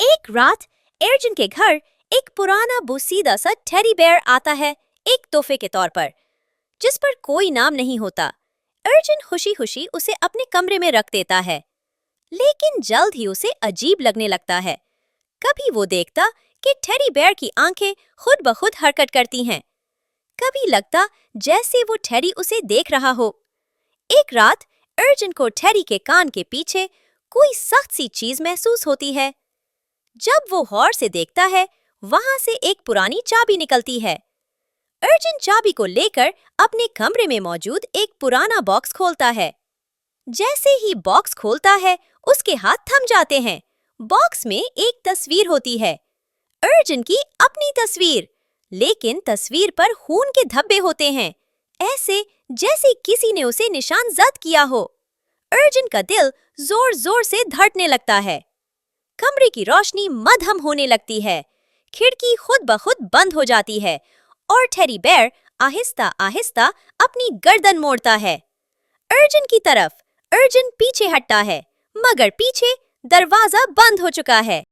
एक रात अर्जुन के घर एक पुराना बोसीदा सा टेडी बेयर आता है, एक तोहफे के तौर पर, जिस पर कोई नाम नहीं होता। अर्जुन खुशी खुशी उसे अपने कमरे में रख देता है, लेकिन जल्द ही उसे अजीब लगने लगता है। कभी वो देखता कि टेडी बेयर की आंखें खुद ब खुद हरकत करती हैं, कभी लगता जैसे वो टेडी उसे देख रहा हो। एक रात अर्जुन को टेडी के कान के पीछे कोई सख्त सी चीज महसूस होती है। जब वो गौर से देखता है, वहां से एक पुरानी चाबी निकलती है। अर्जुन चाबी को लेकर अपने कमरे में मौजूद एक पुराना बॉक्स खोलता है। जैसे ही बॉक्स खोलता है, उसके हाथ थम जाते हैं। बॉक्स में एक तस्वीर होती है, अर्जुन की अपनी तस्वीर, लेकिन तस्वीर पर खून के धब्बे होते हैं, ऐसे जैसे किसी ने उसे निशानजद किया हो। अर्जुन का दिल जोर जोर से धड़कने लगता है। कमरे की रोशनी मद्धम होने लगती है, खिड़की खुद ब खुद बंद हो जाती है और टेडी बेयर आहिस्ता आहिस्ता अपनी गर्दन मोड़ता है अर्जुन की तरफ। अर्जुन पीछे हटता है, मगर पीछे दरवाजा बंद हो चुका है।